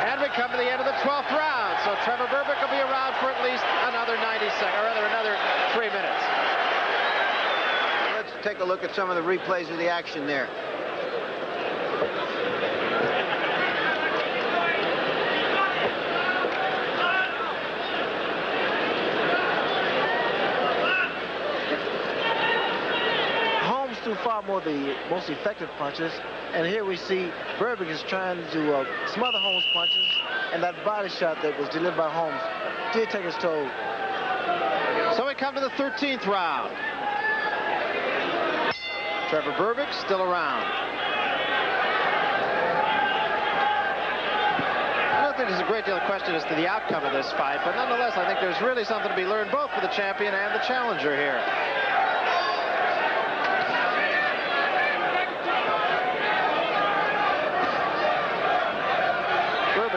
And we come to the end of the 12th round, so Trevor Berbick will be around for at least another 90 seconds, or rather another 3 minutes. Let's take a look at some of the replays of the action there. Threw far more the most effective punches, and here we see Berbick is trying to smother Holmes' punches, and that body shot that was delivered by Holmes did take his toll. So we come to the 13th round. Trevor Berbick still around. I don't think there's a great deal of question as to the outcome of this fight, but nonetheless, I think there's really something to be learned both for the champion and the challenger here.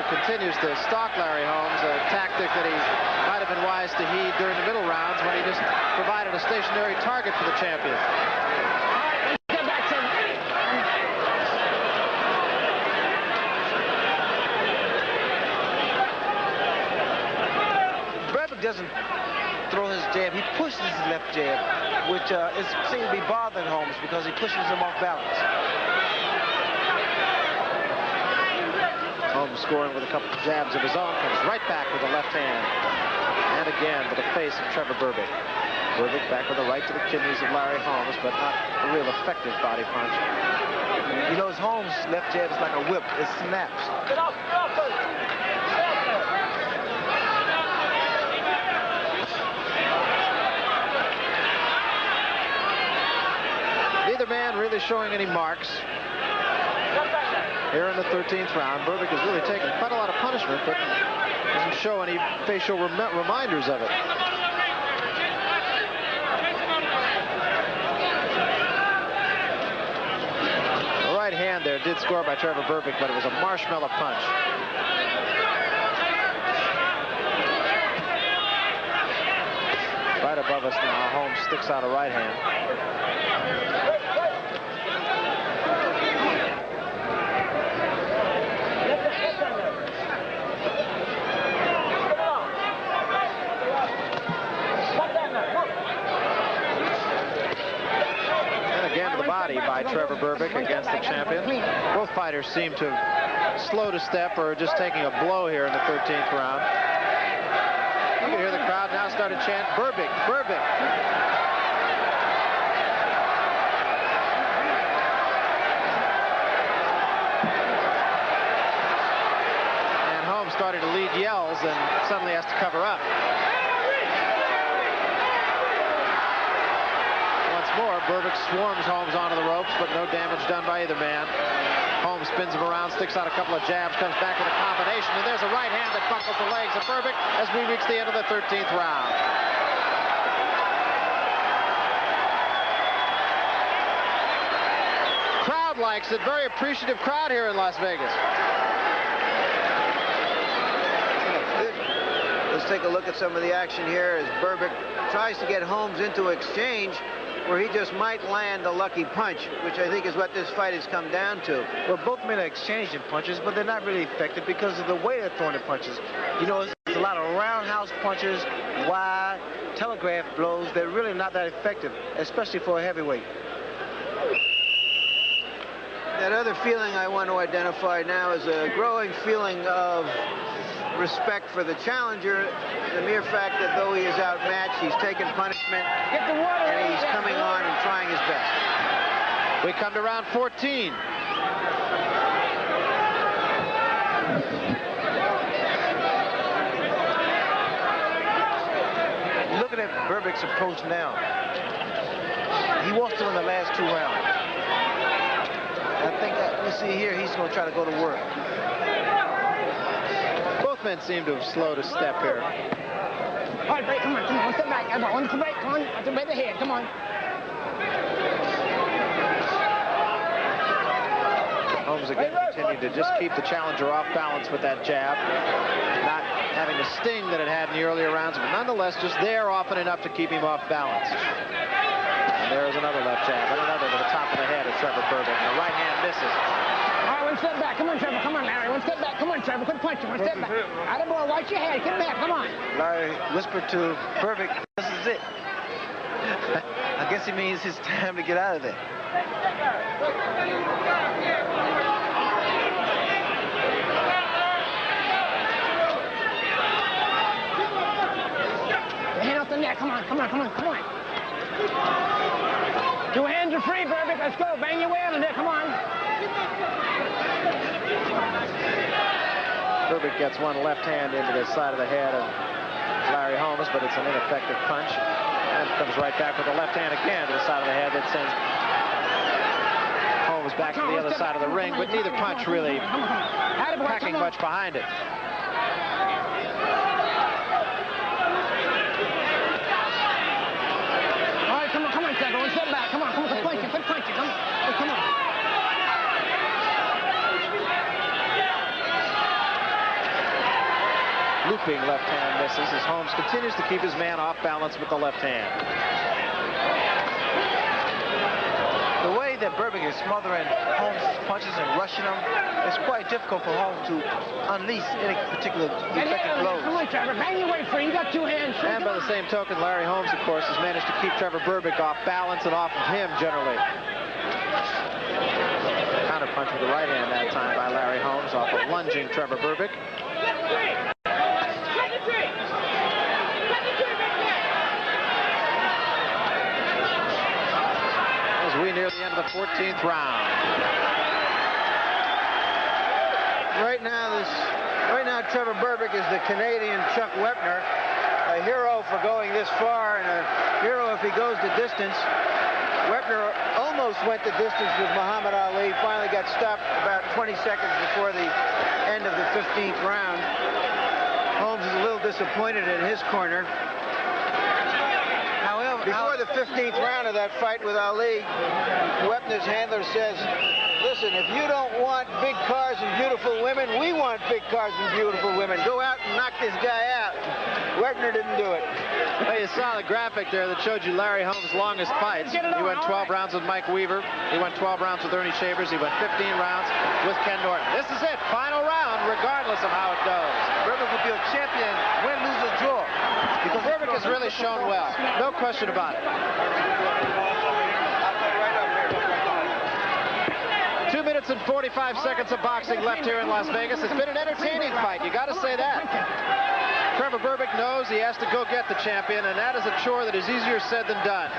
Continues to stalk Larry Holmes, a tactic that he might have been wise to heed during the middle rounds when he just provided a stationary target for the champion. Berbick doesn't throw his jab, he pushes his left jab, which seems to be bothering Holmes because he pushes him off balance. Holmes scoring with a couple of jabs of his own, comes right back with a left hand. And again to the face of Trevor Berbick. Berbick back with a right to the kidneys of Larry Holmes, but not a real effective body punch. You know, his Holmes' left jab is like a whip. It snaps. Get up, Neither man really showing any marks. Here in the 13th round, Berbick has really taken quite a lot of punishment, but doesn't show any facial reminders of it. The right hand there did score by Trevor Berbick, but it was a marshmallow punch. Right above us now, Holmes sticks out a right hand. By Trevor Berbick against the champion. Both fighters seem to have slowed a step or just taking a blow here in the 13th round. You can hear the crowd now start to chant, Berbick, Berbick. And Holmes started to lead yells and suddenly has to cover up. Once more. Berbick swarms Holmes onto the ropes, but no damage done by either man. Holmes spins him around, sticks out a couple of jabs, comes back with a combination, and there's a right hand that buckles the legs of Berbick as we reach the end of the 13th round. Crowd likes it. Very appreciative crowd here in Las Vegas. Let's take a look at some of the action here as Berbick tries to get Holmes into exchange where he just might land a lucky punch, which I think is what this fight has come down to. Well, both men are exchanging punches, but they're not really effective because of the way they're throwing the punches. You know, there's a lot of roundhouse punches, wide, telegraph blows. They're really not that effective, especially for a heavyweight. That other feeling I want to identify now is a growing feeling of respect for the challenger. The mere fact that though he is outmatched, he's taken punishment, and he's coming on and trying his best. We come to round 14. Looking at Berbick's approach now, he walked through in the last 2 rounds. I think that, you see here, he's going to try to go to work. Both men seem to have slowed a step here. All right, break, come on, one step back. One step break, come on, one step ahead, come on. Holmes again continued to just keep the challenger off balance with that jab. Not having the sting that it had in the earlier rounds, but nonetheless just there often enough to keep him off balance. And there's another left jab, and another to the top of the head of Trevor Berbick. And the right hand misses. All right, one step back. Come on, Trevor. Come on, Larry. One step back. Come on, Trevor. Quit punching. One step back. Atta boy, watch your head. Get back. Come on. Larry whispered to Berbick, this is it. I guess it means it's time to get out of there. Your hand off the neck. Come on, come on, come on, come on. 2 hands are free, Berbick. Let's go. Bang your way out of there. Come on. Berbick gets one left hand into the side of the head of Larry Holmes, but it's an ineffective punch. And comes right back with the left hand again to the side of the head that sends Holmes back to the other side of the ring, but neither punch really packing much behind it. All right, come on, Trevor. One step back. Come on, quit punching, come on. Hey, come on. Looping left hand misses as Holmes continues to keep his man off balance with the left hand. The way that Berbick is smothering Holmes' punches and rushing them, it's quite difficult for Holmes to unleash any particular effective blows. Come on, Trevor. Bang your way free. You got 2 hands free. And by the same token, Larry Holmes, of course, has managed to keep Trevor Berbick off balance and off of him generally. Counter punch with the right hand that time by Larry Holmes off of lunging Trevor Berbick. As we near the end of the 14th round. Right now, Trevor Berbick is the Canadian Chuck Wepner, a hero for going this far and a hero if he goes the distance. Wepner almost went the distance with Muhammad Ali, finally got stopped about 20 seconds before the end of the 15th round. Holmes is a little disappointed in his corner. However, before the 15th round of that fight with Ali, Wepner's handler says, listen, if you don't want big cars and beautiful women, we want big cars and beautiful women. Go out and knock this guy out. Wepner didn't do it. Well, you saw the graphic there that showed you Larry Holmes' longest fights. He went 12 rounds with Mike Weaver. He went 12 rounds with Ernie Shavers. He went 15 rounds with Ken Norton. This is it. Final round, regardless of how it goes. Berbick will be a champion, win, lose, or draw. Because Berbick has really shown well. No question about it. 2 minutes and 45 seconds of boxing left here in Las Vegas. It's been an entertaining fight. You got to say that. Trevor Berbick knows he has to go get the champion, and that is a chore that is easier said than done.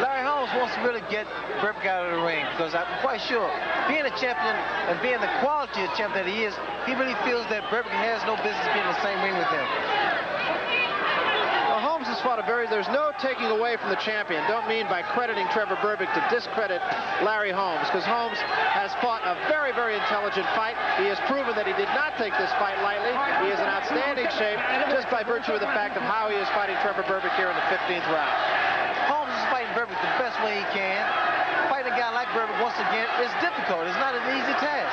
Larry Holmes wants to really get Berbick out of the ring because I'm quite sure, being a champion and being the quality of champion that he is, he really feels that Berbick has no business being in the same ring with him. Well, Holmes has has fought there's no taking away from the champion. Don't mean by crediting Trevor Berbick to discredit Larry Holmes, because Holmes has fought a very, very intelligent fight. He has proven that he did not take this fight lightly. He is in outstanding shape just by virtue of the fact of how he is fighting Trevor Berbick here in the 15th round. Holmes is fighting Berbick the best way he can. Fighting a guy like Berbick, once again, is difficult. It's not an easy task.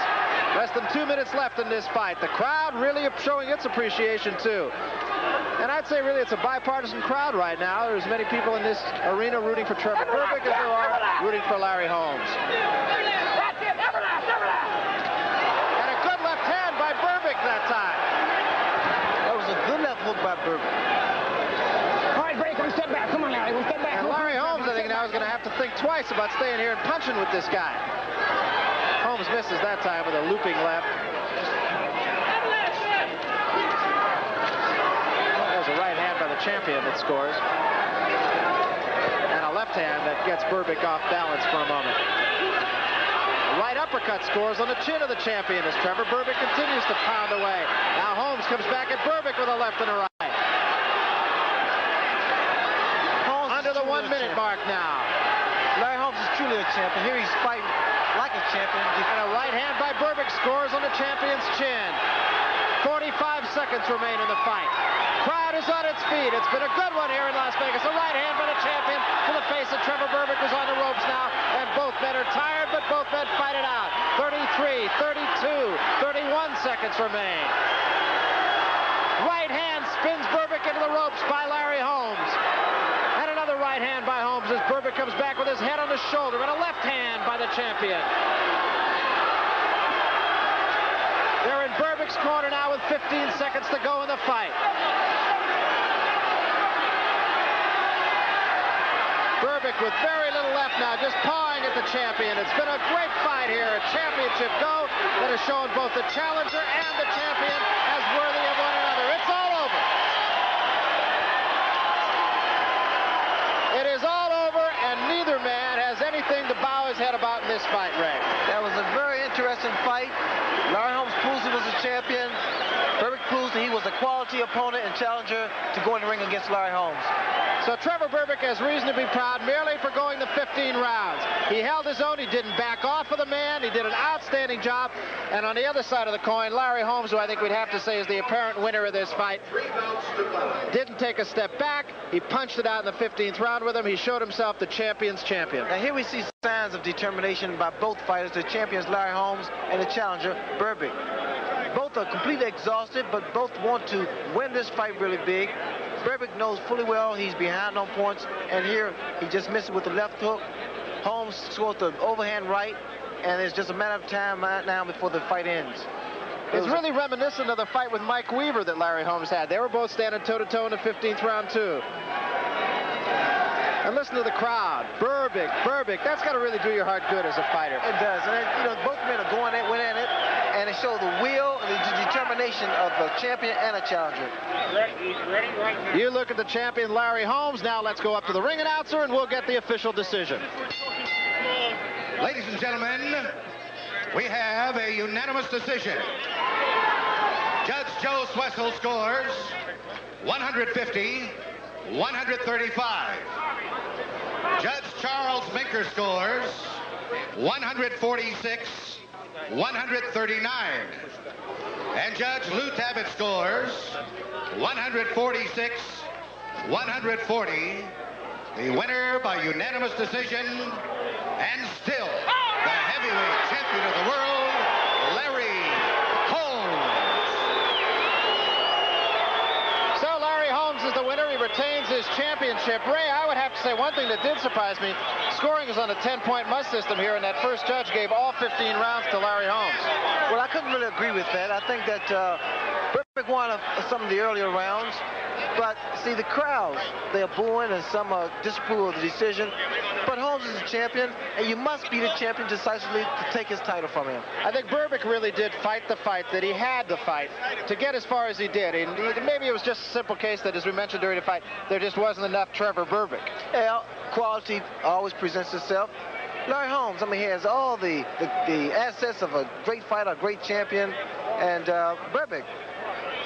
Less than 2 minutes left in this fight. The crowd really showing its appreciation, too. And I'd say really it's a bipartisan crowd right now. There's many people in this arena rooting for Trevor Berbick as there are rooting for Larry Holmes. And a good left hand by Berbick that time. That was a good left hook by Berbick. All right, break. One step back. Come on, Larry. One step back. And Larry Holmes, I think, now is going to have to think twice about staying here and punching with this guy. Holmes misses that time with a looping left. There's a right hand by the champion that scores. And a left hand that gets Berbick off balance for a moment. A right uppercut scores on the chin of the champion as Trevor Berbick continues to pound away. Now Holmes comes back at Berbick with a left and a right. Under the 1 minute mark now. Larry Holmes is truly a champion. Here he's fighting like a champion. And a right hand by Berbick scores on the champion's chin. 45 seconds remain in the fight. Crowd is on its feet. It's been a good one here in Las Vegas. A right hand by the champion to the face of Trevor Berbick, who's on the ropes now. And both men are tired, but both men fight it out. 33, 32, 31 seconds remain. Right hand spins Berbick into the ropes by Larry Holmes. And another right hand by Holmes as Berbick comes back with his head on his shoulder, and a left hand by the champion. They're in Berbick's corner now with 15 seconds to go in the fight. Berbick with very little left now, just pawing at the champion. It's been a great fight here, a championship go that has shown both the challenger and the champion as worthy of one another. It's all over. It is all over, and neither man has anything to bow his head about in this fight, Ray. That was a very interesting fight. Larry Holmes proves he was a champion. Berbick proves that he was a quality opponent and challenger to go in the ring against Larry Holmes. So Trevor Berbick has reason to be proud merely for going the 15 rounds. He held his own. He didn't back off of the man. He did an outstanding job. And on the other side of the coin, Larry Holmes, who I think we'd have to say is the apparent winner of this fight, didn't take a step back. He punched it out in the 15th round with him. He showed himself the champion's champion. Now here we see signs of determination by both fighters, the champions Larry Holmes and the challenger Berbick. Both are completely exhausted, but both want to win this fight really big. Berbick knows fully well he's behind on points, and here he just missed it with the left hook. Holmes scores the overhand right, and it's just a matter of time now before the fight ends. It's really reminiscent of the fight with Mike Weaver that Larry Holmes had. They were both standing toe-to-toe in the 15th round, too. And listen to the crowd. Berbick, that's got to really do your heart good as a fighter. It does. And, both men are going at it, and it shows the will and the determination of a champion and a challenger. He's ready right now. You look at the champion, Larry Holmes. Now let's go up to the ring announcer, and we'll get the official decision. Ladies and gentlemen, we have a unanimous decision. Judge Joe Swessel scores 150, 135. Judge Charles Minker scores 146, 139. And Judge Lou Tabbitt scores 146, 140. The winner by unanimous decision, and still the heavyweight champion of the world, Larry Holmes. So Larry Holmes is the winner. He retains his championship. Ray, I would have to say one thing that did surprise me. Scoring is on a 10-point must system here, and that first judge gave all 15 rounds to Larry Holmes. Well, I couldn't really agree with that. I think that Berbick won some of the earlier rounds. But, see, the crowd, they're booing and some disapprove of the decision. But Holmes is a champion, and you must be the champion decisively to take his title from him. I think Berbick really did fight the fight that he had to fight to get as far as he did. And maybe it was just a simple case that, as we mentioned during the fight, there just wasn't enough Trevor Berbick. Yeah, quality always presents itself. Larry Holmes, he has all the assets of a great fighter, a great champion, and Berbick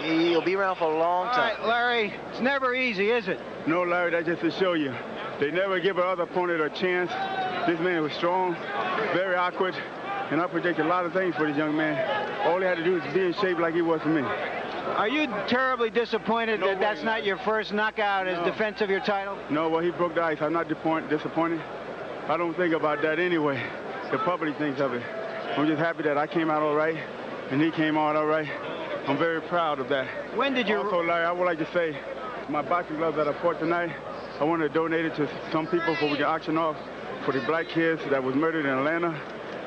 He'll be around for a long time. All right, Larry, it's never easy, is it? No, Larry, that's just to show you. They never give another opponent a chance. This man was strong, very awkward, and I project a lot of things for this young man. All he had to do is be in shape like he was for me. Are you terribly disappointed that that's not your first knockout as defense of your title? No, well, he broke the ice. I'm not disappointed. I don't think about that anyway. The public thinks of it. I'm just happy that I came out all right, and he came out all right. I'm very proud of that. When did you... Also, Larry, I would like to say, my boxing gloves that I bought tonight, I want to donate it to some people so we can auction off for the black kids that was murdered in Atlanta.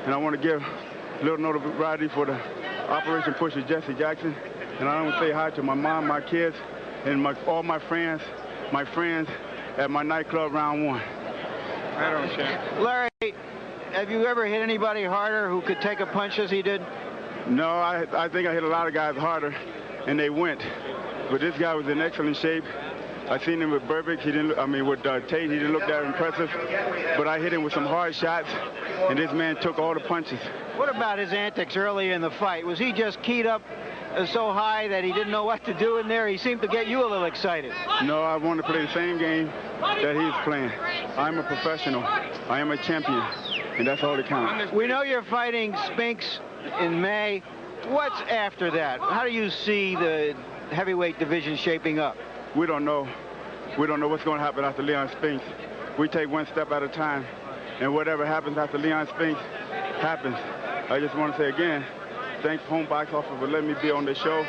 And I want to give a little notoriety for the Operation Pusher Jesse Jackson. And I want to say hi to my mom, my kids, and all my friends at my nightclub round one. I don't care. Larry, have you ever hit anybody harder who could take a punch as he did? No, I think I hit a lot of guys harder, and they went. But this guy was in excellent shape. I seen him with Berbick. With Tate, he didn't look that impressive. But I hit him with some hard shots, and this man took all the punches. What about his antics early in the fight? Was he just keyed up so high that he didn't know what to do in there? He seemed to get you a little excited. No, I want to play the same game that he's playing. I'm a professional. I am a champion, and that's all that counts. We know you're fighting Spinks in May. What's after that? How do you see the heavyweight division shaping up? We don't know. We don't know what's going to happen after Leon Spinks. We take one step at a time, and whatever happens after Leon Spinks happens. I just want to say again, thanks Home Box Office for letting me be on the show,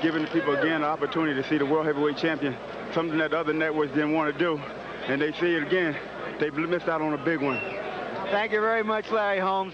giving the people again the opportunity to see the World Heavyweight Champion, something that the other networks didn't want to do, and they see it again. They missed out on a big one. Thank you very much, Larry Holmes.